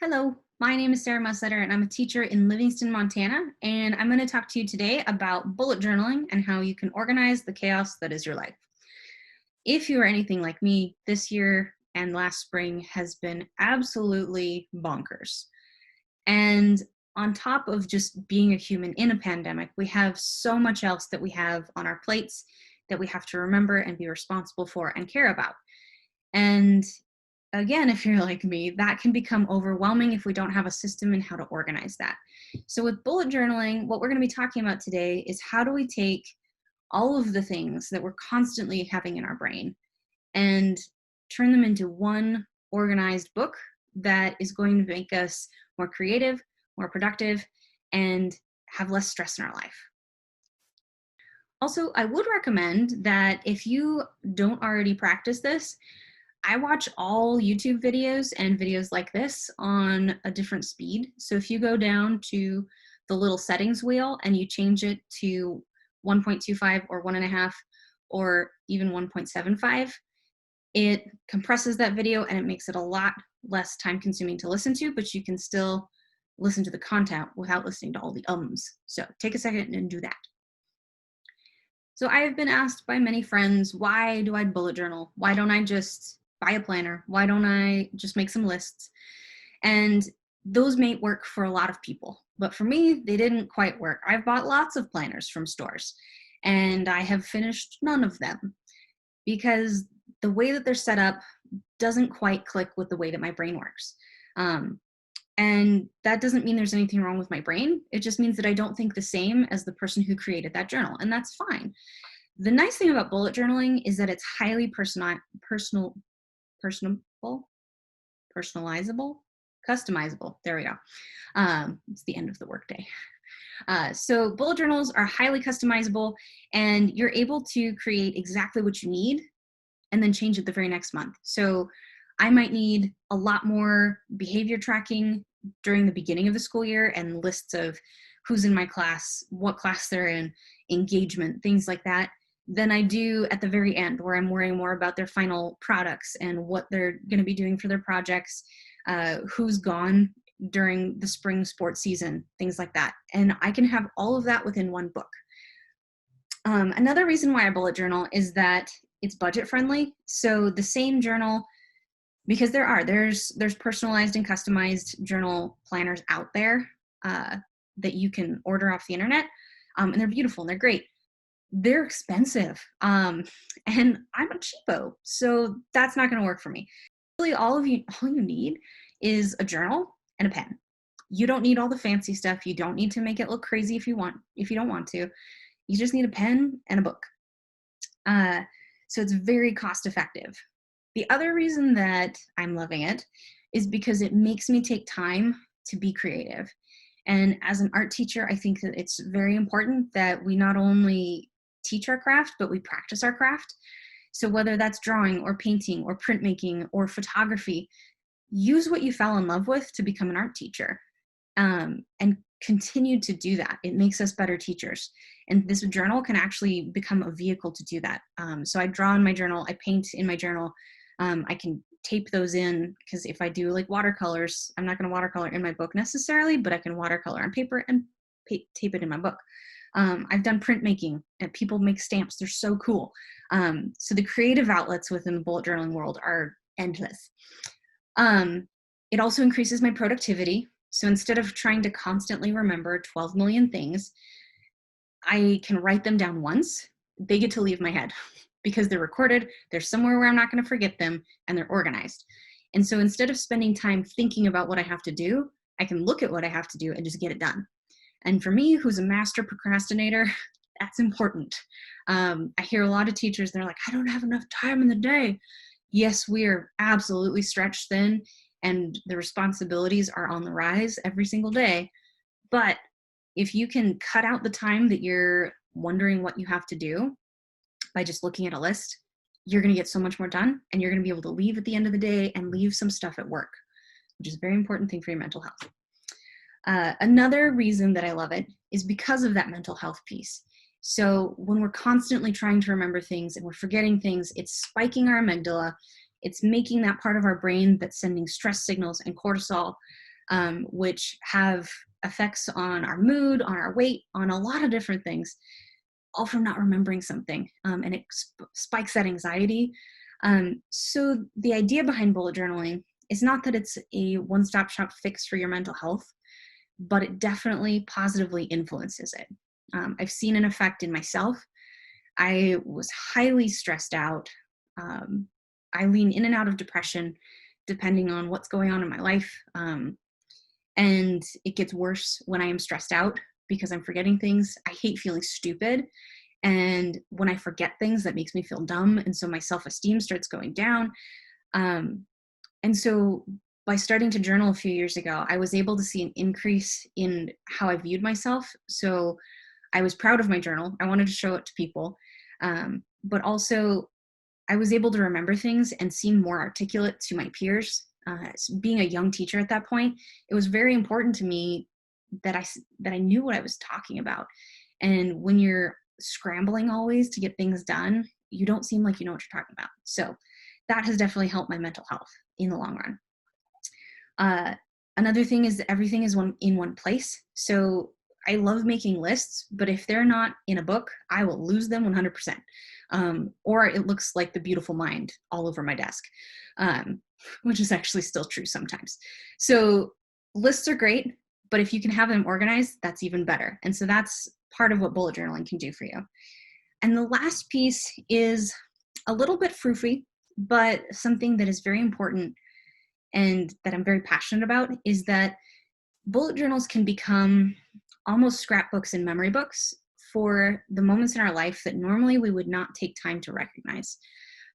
Hello, my name is Sarah Mussetter and I'm a teacher in Livingston, Montana, and I'm going to talk to you today about bullet journaling and how you can organize the chaos that is your life. If you are anything like me, this year and last spring has been absolutely bonkers. And on top of just being a human in a pandemic, we have so much else that we have on our plates that we have to remember and be responsible for and care about. And again, if you're like me, that can become overwhelming if we don't have a system in how to organize that. So with bullet journaling, what we're going to be talking about today is how do we take all of the things that we're constantly having in our brain and turn them into one organized book that is going to make us more creative, more productive, and have less stress in our life. Also, I would recommend that if you don't already practice this, I watch all YouTube videos and videos like this on a different speed. So if you go down to the little settings wheel and you change it to 1.25 or 1.5 or even 1.75, it compresses that video and it makes it a lot less time consuming to listen to, but you can still listen to the content without listening to all the ums. So take a second and do that. So I have been asked by many friends, why do I bullet journal? Why don't I just buy a planner? Why don't I just make some lists? And those may work for a lot of people, but for me, they didn't quite work. I've bought lots of planners from stores and I have finished none of them because the way that they're set up doesn't quite click with the way that my brain works. And that doesn't mean there's anything wrong with my brain. It just means that I don't think the same as the person who created that journal, and that's fine. The nice thing about bullet journaling is that it's highly personalizable, customizable. There we go. It's the end of the workday. So bullet journals are highly customizable, and you're able to create exactly what you need and then change it the very next month. So I might need a lot more behavior tracking during the beginning of the school year and lists of who's in my class, what class they're in, engagement, things like that, than I do at the very end, where I'm worrying more about their final products and what they're going to be doing for their projects, who's gone during the spring sports season, things like that. And I can have all of that within one book. Another reason why I bullet journal is that it's budget friendly. So the same journal, because there's personalized and customized journal planners out there that you can order off the internet, and they're beautiful and they're great. They're expensive, and I'm a cheapo, so that's not going to work for me. Really, all you need is a journal and a pen. You don't need all the fancy stuff. You don't need to make it look crazy if you don't want to. You just need a pen and a book. So it's very cost effective. The other reason that I'm loving it is because it makes me take time to be creative. And as an art teacher, I think that it's very important that we not only teach our craft, but we practice our craft. So whether that's drawing or painting or printmaking or photography, use what you fell in love with to become an art teacher, and continue to do that. It makes us better teachers. And this journal can actually become a vehicle to do that. So I draw in my journal, I paint in my journal. I can tape those in, because if I do like watercolors, I'm not going to watercolor in my book necessarily, but I can watercolor on paper and tape it in my book. I've done printmaking and people make stamps. They're so cool. So the creative outlets within the bullet journaling world are endless. It also increases my productivity. So instead of trying to constantly remember 12 million things, I can write them down once. They get to leave my head because they're recorded, they're somewhere where I'm not going to forget them, and they're organized. And so instead of spending time thinking about what I have to do, I can look at what I have to do and just get it done. And for me, who's a master procrastinator, that's important. I hear a lot of teachers, they're like, I don't have enough time in the day. Yes, we are absolutely stretched thin, and the responsibilities are on the rise every single day. But if you can cut out the time that you're wondering what you have to do by just looking at a list, you're going to get so much more done, and you're going to be able to leave at the end of the day and leave some stuff at work, which is a very important thing for your mental health. Another reason that I love it is because of that mental health piece. So when we're constantly trying to remember things and we're forgetting things, it's spiking our amygdala. It's making that part of our brain that's sending stress signals and cortisol which have effects on our mood, on our weight, on a lot of different things, all from not remembering something. And it spikes that anxiety. So the idea behind bullet journaling is not that it's a one-stop shop fix for your mental health, but it definitely positively influences it. I've seen an effect in myself. I was highly stressed out. I lean in and out of depression depending on what's going on in my life. And it gets worse when I am stressed out because I'm forgetting things. I hate feeling stupid. And when I forget things, that makes me feel dumb. And so my self-esteem starts going down. And so by starting to journal a few years ago, I was able to see an increase in how I viewed myself. So I was proud of my journal. I wanted to show it to people. But also I was able to remember things and seem more articulate to my peers. Being a young teacher at that point, it was very important to me that I knew what I was talking about. And when you're scrambling always to get things done, you don't seem like you know what you're talking about. So that has definitely helped my mental health in the long run. Another thing is that everything is in one place. So I love making lists, but if they're not in a book, I will lose them 100%. Or it looks like the beautiful mind all over my desk, which is actually still true sometimes. So lists are great, but if you can have them organized, that's even better. And so that's part of what bullet journaling can do for you. And the last piece is a little bit froofy, but something that is very important and that I'm very passionate about is that bullet journals can become almost scrapbooks and memory books for the moments in our life that normally we would not take time to recognize.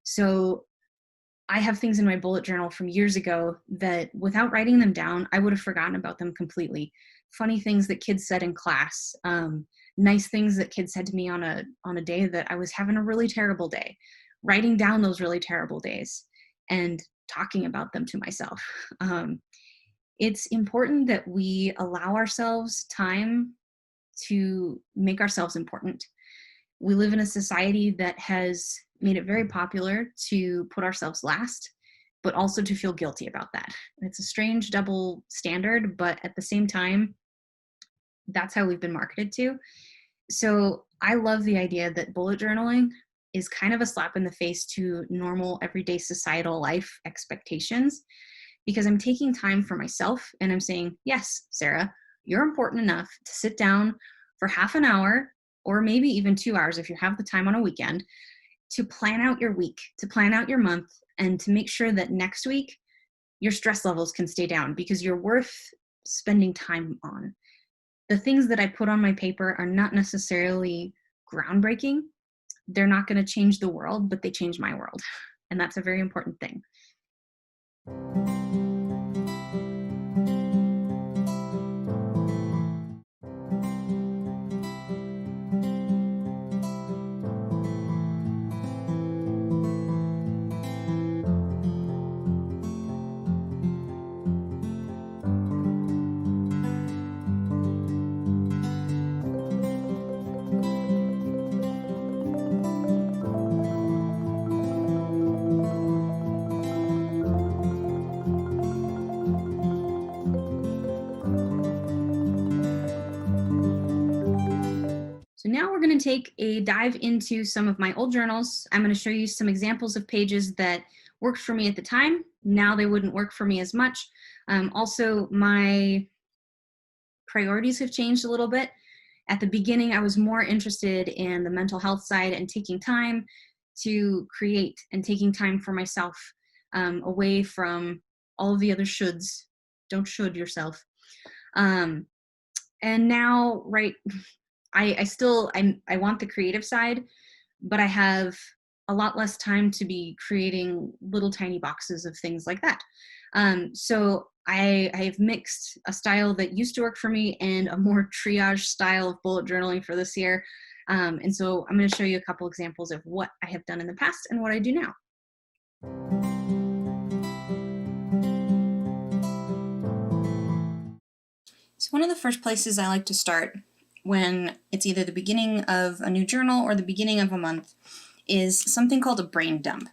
So I have things in my bullet journal from years ago that without writing them down, I would have forgotten about them completely. Funny things that kids said in class, nice things that kids said to me on a day that I was having a really terrible day, writing down those really terrible days and talking about them to myself. It's important that we allow ourselves time to make ourselves important. We live in a society that has made it very popular to put ourselves last, but also to feel guilty about that. It's a strange double standard, but at the same time, that's how we've been marketed to. So I love the idea that bullet journaling is kind of a slap in the face to normal, everyday societal life expectations, because I'm taking time for myself and I'm saying, yes, Sarah, you're important enough to sit down for half an hour or maybe even 2 hours if you have the time on a weekend to plan out your week, to plan out your month, and to make sure that next week your stress levels can stay down because you're worth spending time on. The things that I put on my paper are not necessarily groundbreaking. They're not going to change the world, but they change my world. And that's a very important thing. So now we're going to take a dive into some of my old journals. I'm going to show you some examples of pages that worked for me at the time. Now they wouldn't work for me as much. Also, my priorities have changed a little bit. At the beginning, I was more interested in the mental health side and taking time to create and taking time for myself, away from all of the other shoulds. Don't should yourself. And now, right, I want the creative side, but I have a lot less time to be creating little tiny boxes of things like that. So I have mixed a style that used to work for me and a more triage style of bullet journaling for this year. And so I'm going to show you a couple examples of what I have done in the past and what I do now. So one of the first places I like to start when it's either the beginning of a new journal or the beginning of a month is something called a brain dump.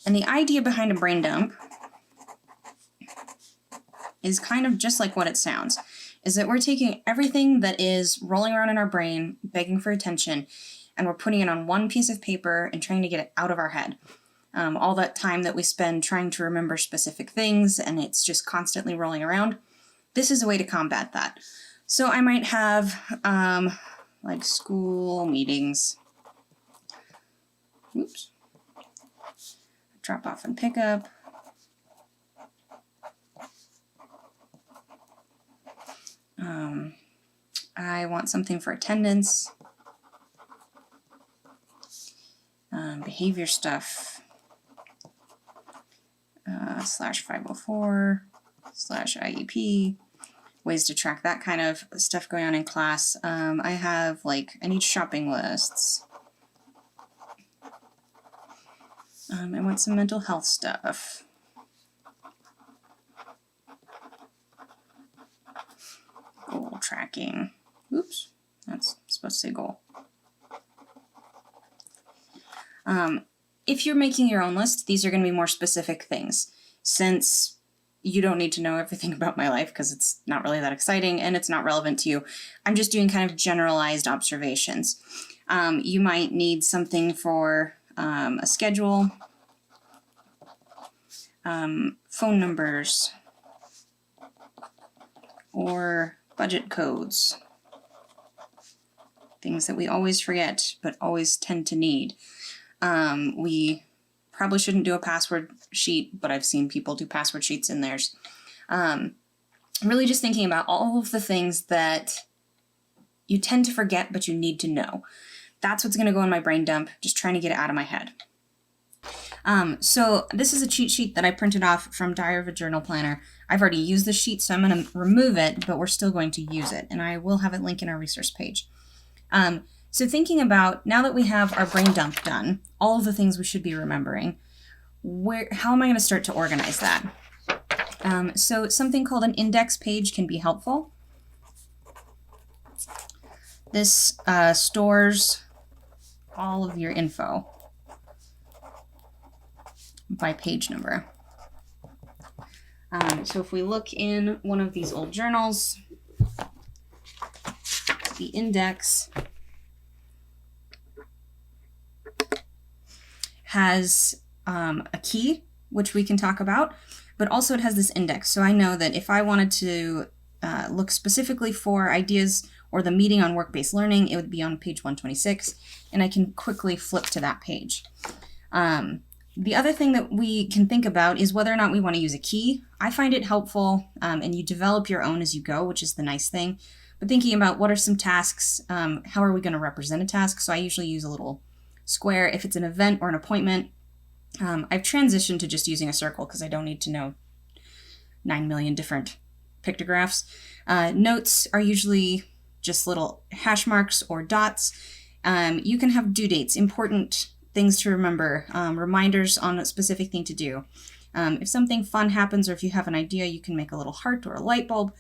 And the idea behind a brain dump is kind of just like what it sounds, is that we're taking everything that is rolling around in our brain, begging for attention, and we're putting it on one piece of paper and trying to get it out of our head. All that time that we spend trying to remember specific things and it's just constantly rolling around. This is a way to combat that. So I might have like school meetings. Oops. Drop off and pick up. I want something for attendance. Behavior stuff. /504 /IEP, ways to track that kind of stuff going on in class. I need shopping lists. I want some mental health stuff. Goal tracking. Oops, that's supposed to say goal. If you're making your own list, these are going to be more specific things. Since you don't need to know everything about my life because it's not really that exciting and it's not relevant to you, I'm just doing kind of generalized observations. You might need something for a schedule, phone numbers, or budget codes. Things that we always forget but always tend to need. We probably shouldn't do a password sheet, but I've seen people do password sheets in theirs. Really just thinking about all of the things that you tend to forget but you need to know. That's what's going to go in my brain dump, just trying to get it out of my head. So this is a cheat sheet that I printed off from Diary of a Journal Planner. I've already used the sheet, so I'm going to remove it, but we're still going to use it, and I will have it linked in our resource page. So thinking about, now that we have our brain dump done, all of the things we should be remembering, how am I going to start to organize that? So something called an index page can be helpful. This stores all of your info by page number. So if we look in one of these old journals, the index has a key, which we can talk about, but also it has this index. So I know that if I wanted to look specifically for ideas or the meeting on work-based learning, it would be on page 126, and I can quickly flip to that page. The other thing that we can think about is whether or not we want to use a key. I find it helpful, and you develop your own as you go, which is the nice thing. But thinking about what are some tasks, how are we going to represent a task? So I usually use a little square. If it's an event or an appointment, I've transitioned to just using a circle because I don't need to know 9 million different pictographs. Notes are usually just little hash marks or dots. You can have due dates, important things to remember, reminders on a specific thing to do. If something fun happens or if you have an idea, you can make a little heart or a light bulb.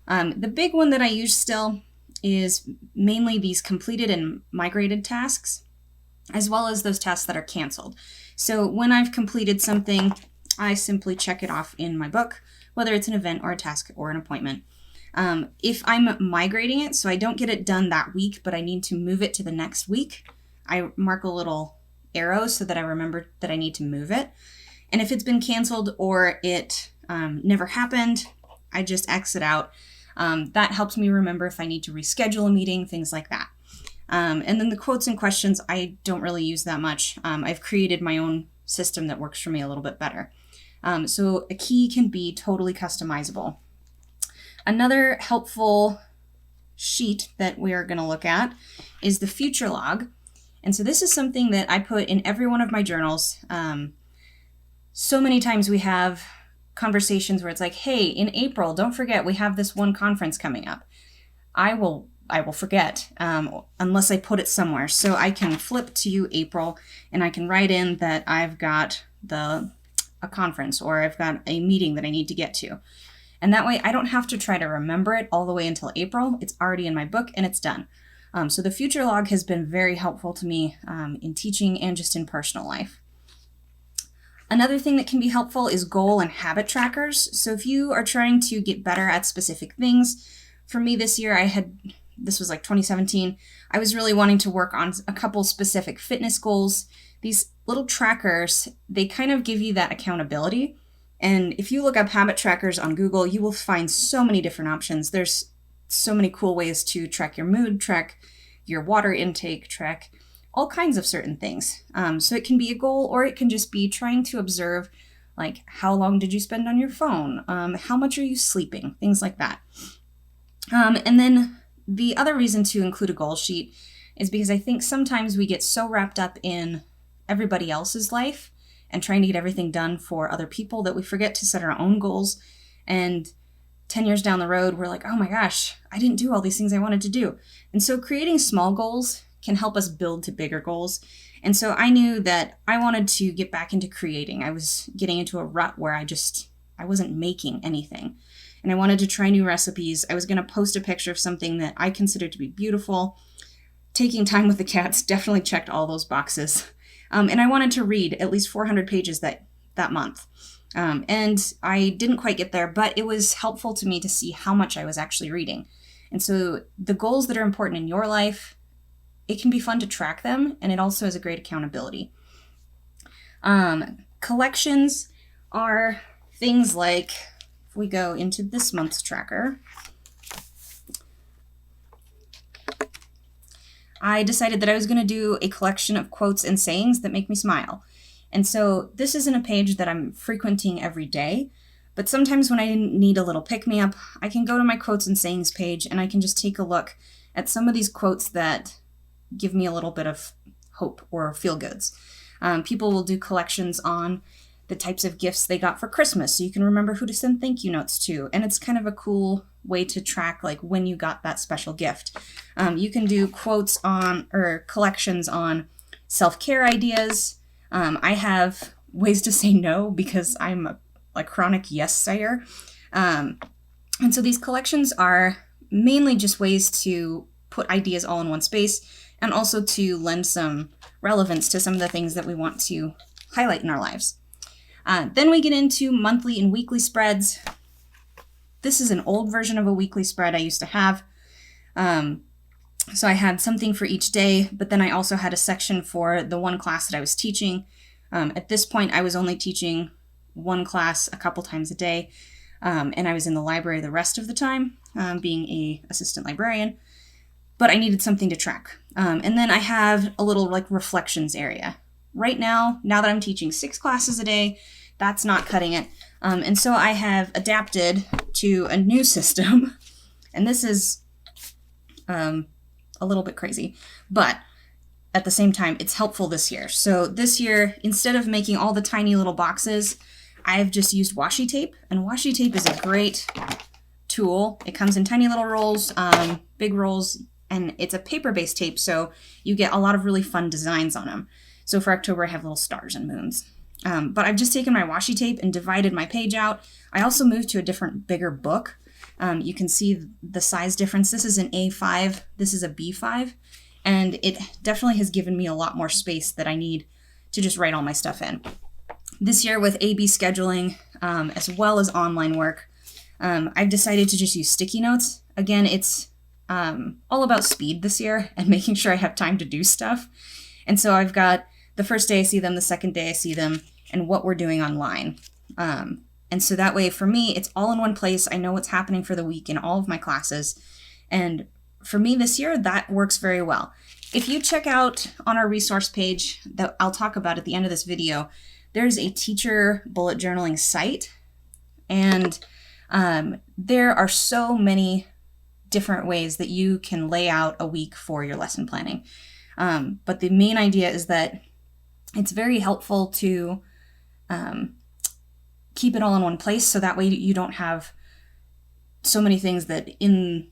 The big one that I use still is mainly these completed and migrated tasks, as well as those tasks that are canceled. So when I've completed something, I simply check it off in my book, whether it's an event or a task or an appointment. If I'm migrating it, so I don't get it done that week, but I need to move it to the next week, I mark a little arrow so that I remember that I need to move it. And if it's been canceled or it never happened, I just exit out. That helps me remember if I need to reschedule a meeting, things like that. And then the quotes and questions, I don't really use that much. I've created my own system that works for me a little bit better. So a key can be totally customizable. Another helpful sheet that we are going to look at is the future log. And so this is something that I put in every one of my journals. So many times we have conversations where it's like, hey, in April, don't forget, we have this one conference coming up. I will forget unless I put it somewhere. So I can flip to April and I can write in that I've got a conference or I've got a meeting that I need to get to. And that way I don't have to try to remember it all the way until April. It's already in my book and it's done. So the future log has been very helpful to me in teaching and just in personal life. Another thing that can be helpful is goal and habit trackers. So if you are trying to get better at specific things, for me this year, this was like 2017, I was really wanting to work on a couple specific fitness goals. These little trackers, they kind of give you that accountability. And if you look up habit trackers on Google, you will find so many different options. There's so many cool ways to track your mood, track your water intake, track all kinds of certain things. So it can be a goal, or it can just be trying to observe, like, how long did you spend on your phone? How much are you sleeping? Things like that. And then the other reason to include a goal sheet is because I think sometimes we get so wrapped up in everybody else's life and trying to get everything done for other people that we forget to set our own goals. And 10 years down the road, we're like, oh my gosh, I didn't do all these things I wanted to do. And so creating small goals can help us build to bigger goals. And so I knew that I wanted to get back into creating. I was getting into a rut where I wasn't making anything. And I wanted to try new recipes. I was going to post a picture of something that I considered to be beautiful. Taking time with the cats definitely checked all those boxes. And I wanted to read at least 400 pages that month. And I didn't quite get there, but it was helpful to me to see how much I was actually reading. And so the goals that are important in your life, it can be fun to track them, and it also is a great accountability. Collections are things like, if we go into this month's tracker, I decided that I was going to do a collection of quotes and sayings that make me smile. And so this isn't a page that I'm frequenting every day, but sometimes when I need a little pick-me-up, I can go to my quotes and sayings page and I can just take a look at some of these quotes that give me a little bit of hope or feel-goods. People will do collections on the types of gifts they got for Christmas, so you can remember who to send thank you notes to. And it's kind of a cool way to track, like, when you got that special gift. You can do quotes on, or collections on, self-care ideas. I have ways to say no because I'm a chronic yes sayer. And so these collections are mainly just ways to put ideas all in one space, and also to lend some relevance to some of the things that we want to highlight in our lives. Then we get into monthly and weekly spreads. This is an old version of a weekly spread I used to have. So I had something for each day, but then I also had a section for the one class that I was teaching. At this point, I was only teaching one class a couple times a day, and I was in the library the rest of the time, being an assistant librarian. But I needed something to track. And then I have a little, like, reflections area. Right now that I'm teaching 6 classes a day, that's not cutting it. And so I have adapted to a new system. And this is a little bit crazy. But at the same time, it's helpful this year. So this year, instead of making all the tiny little boxes, I've just used washi tape. And washi tape is a great tool. It comes in tiny little rolls, big rolls, and it's a paper-based tape, so you get a lot of really fun designs on them. So for October, I have little stars and moons. But I've just taken my washi tape and divided my page out. I also moved to a different, bigger book. You can see the size difference. This is an A5, this is a B5, and it definitely has given me a lot more space that I need to just write all my stuff in. This year with A/B scheduling, as well as online work, I've decided to just use sticky notes. Again, it's all about speed this year and making sure I have time to do stuff. And so I've got the first day I see them, the second day I see them, and what we're doing online. And so that way, for me, it's all in one place. I know what's happening for the week in all of my classes. And for me this year, that works very well. If you check out on our resource page that I'll talk about at the end of this video, there's a teacher bullet journaling site. And there are so many different ways that you can lay out a week for your lesson planning. But the main idea is that it's very helpful to keep it all in one place, so that way you don't have so many things that in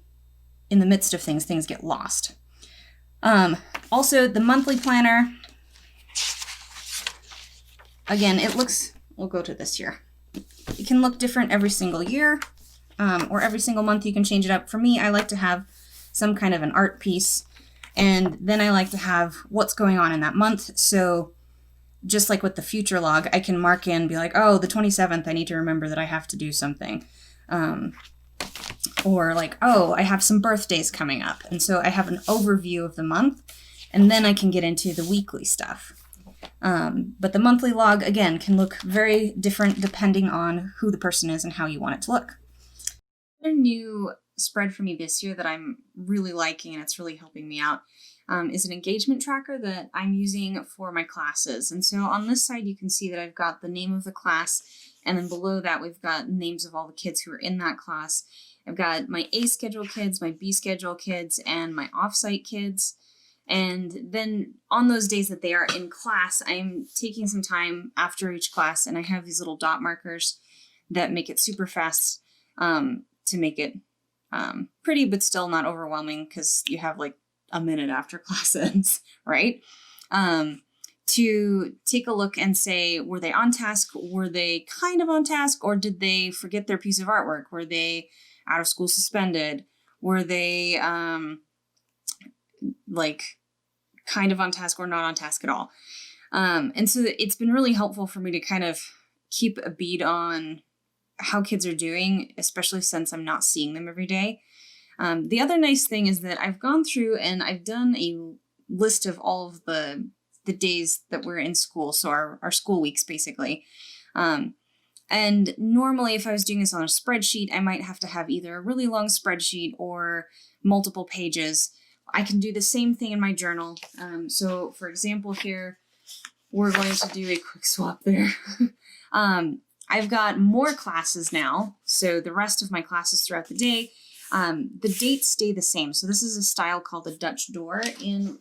the midst of things get lost. Also, the monthly planner, again, we'll go to this year. It can look different every single year. Or every single month you can change it up. For me, I like to have some kind of an art piece, and then I like to have what's going on in that month. So just like with the future log, I can mark in, be like, oh, the 27th, I need to remember that I have to do something. Or like, oh, I have some birthdays coming up. And so I have an overview of the month, and then I can get into the weekly stuff. But the monthly log, again, can look very different depending on who the person is and how you want it to look. Another new spread for me this year that I'm really liking, and it's really helping me out, is an engagement tracker that I'm using for my classes. And so on this side, you can see that I've got the name of the class, and then below that, we've got names of all the kids who are in that class. I've got my A schedule kids, my B schedule kids, and my offsite kids. And then on those days that they are in class, I'm taking some time after each class, and I have these little dot markers that make it super fast to make it pretty, but still not overwhelming, because you have like a minute after class ends, right? To take a look and say, were they on task? Were they kind of on task? Or did they forget their piece of artwork? Were they out of school suspended? Were they like kind of on task or not on task at all? And so it's been really helpful for me to kind of keep a bead on how kids are doing, especially since I'm not seeing them every day. The other nice thing is that I've gone through and I've done a list of all of the days that we're in school, so our school weeks basically. And normally if I was doing this on a spreadsheet, I might have to have either a really long spreadsheet or multiple pages. I can do the same thing in my journal. So for example here, we're going to do a quick swap there. I've got more classes now, so the rest of my classes throughout the day, the dates stay the same. So this is a style called the Dutch door in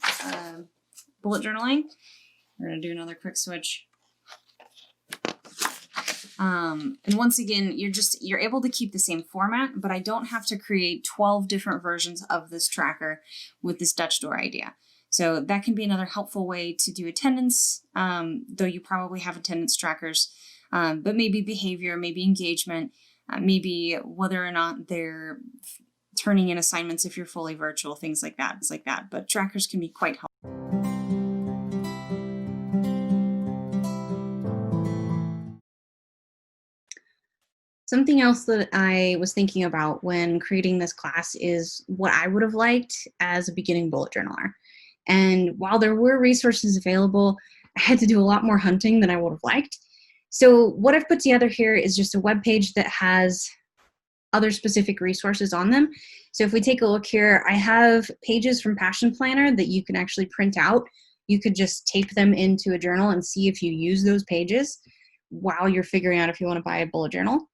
bullet journaling. We're going to do another quick switch. And once again, you're able to keep the same format, but I don't have to create 12 different versions of this tracker with this Dutch door idea. So that can be another helpful way to do attendance, though you probably have attendance trackers, but maybe behavior, maybe engagement, maybe whether or not they're turning in assignments if you're fully virtual, things like that. But trackers can be quite helpful. Something else that I was thinking about when creating this class is what I would have liked as a beginning bullet journaler. And while there were resources available, I had to do a lot more hunting than I would have liked. So what I've put together here is just a web page that has other specific resources on them. So if we take a look here, I have pages from Passion Planner that you can actually print out. You could just tape them into a journal and see if you use those pages while you're figuring out if you want to buy a bullet journal.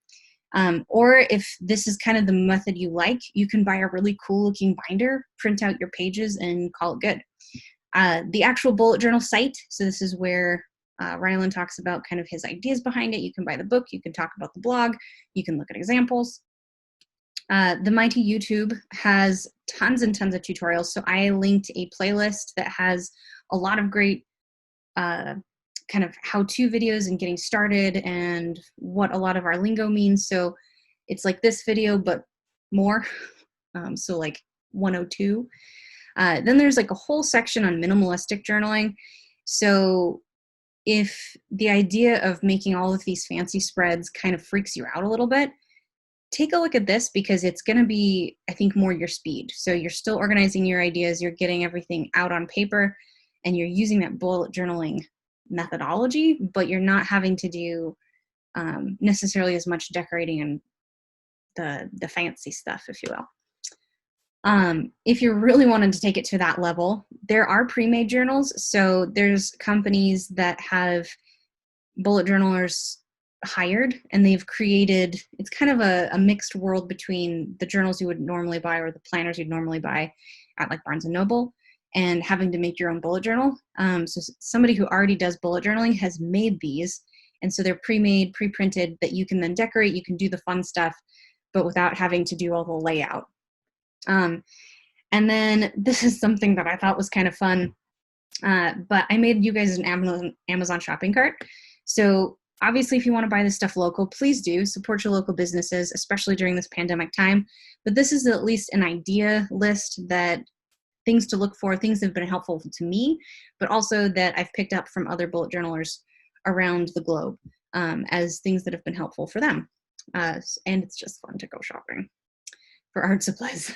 Or if this is kind of the method you like, you can buy a really cool looking binder, print out your pages, and call it good. The actual bullet journal site, so this is where Rylan talks about kind of his ideas behind it. You can buy the book, you can talk about the blog, you can look at examples. The Mighty YouTube has tons and tons of tutorials, so I linked a playlist that has a lot of great kind of how-to videos and getting started and what a lot of our lingo means. So it's like this video, but more. So like 102. Then there's like a whole section on minimalistic journaling. So if the idea of making all of these fancy spreads kind of freaks you out a little bit, take a look at this, because it's going to be, I think, more your speed. So you're still organizing your ideas, you're getting everything out on paper, and you're using that bullet journaling methodology, but you're not having to do necessarily as much decorating and the fancy stuff, if you will. If you're really wanting to take it to that level, there are pre-made journals. So there's companies that have bullet journalers hired, and they've created, it's kind of a mixed world between the journals you would normally buy or the planners you'd normally buy at like Barnes & Noble, and having to make your own bullet journal. So somebody who already does bullet journaling has made these, and so they're pre-made, pre-printed, that you can then decorate, you can do the fun stuff, but without having to do all the layout. And then this is something that I thought was kind of fun, but I made you guys an Amazon shopping cart. So obviously, if you want to buy this stuff local, please do support your local businesses, especially during this pandemic time. But this is at least an idea list that things to look for, things that have been helpful to me, but also that I've picked up from other bullet journalers around the globe as things that have been helpful for them. And it's just fun to go shopping for art supplies.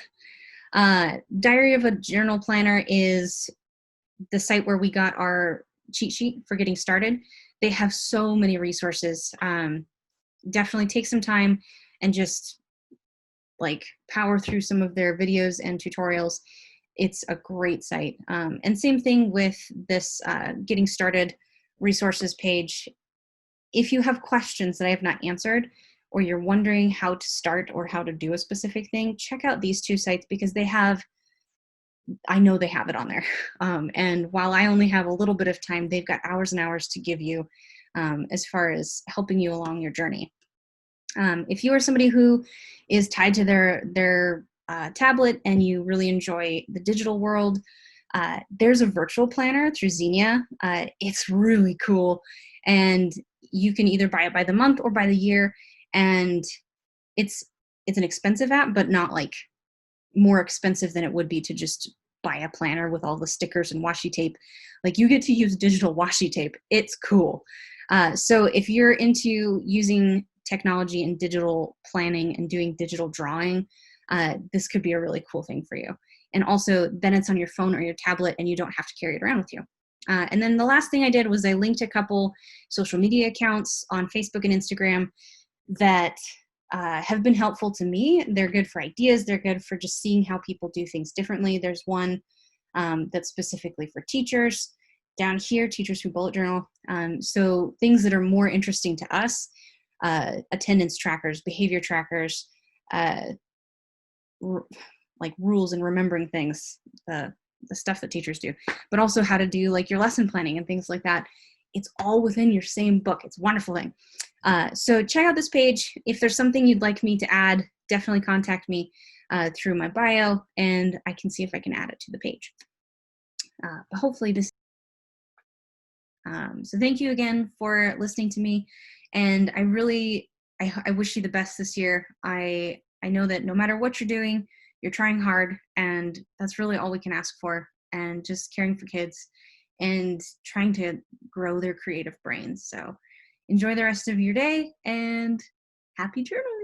Diary of a Journal Planner is the site where we got our cheat sheet for getting started. They have so many resources. Definitely take some time and just like power through some of their videos and tutorials. It's a great site. And same thing with this getting started resources page. If you have questions that I have not answered, or you're wondering how to start or how to do a specific thing, check out these two sites because I know they have it on there. And while I only have a little bit of time, they've got hours and hours to give you as far as helping you along your journey. If you are somebody who is tied to their tablet and you really enjoy the digital world, there's a virtual planner through Xenia. It's really cool. And you can either buy it by the month or by the year. And it's an expensive app, but not like more expensive than it would be to just buy a planner with all the stickers and washi tape. Like you get to use digital washi tape. It's cool. So if you're into using technology and digital planning and doing digital drawing, this could be a really cool thing for you. And also then it's on your phone or your tablet and you don't have to carry it around with you. And then the last thing I did was I linked a couple social media accounts on Facebook and Instagram that have been helpful to me. They're good for ideas. They're good for just seeing how people do things differently. There's one that's specifically for teachers down here, Teachers Who Bullet Journal. So things that are more interesting to us, attendance trackers, behavior trackers, like rules and remembering things, the stuff that teachers do, but also how to do like your lesson planning and things like that. It's all within your same book. It's a wonderful thing. So check out this page. If there's something you'd like me to add, definitely contact me through my bio and I can see if I can add it to the page. But hopefully this. So thank you again for listening to me. And I wish you the best this year. I know that no matter what you're doing, you're trying hard, and that's really all we can ask for. And just caring for kids and trying to grow their creative brains. So enjoy the rest of your day and happy journaling.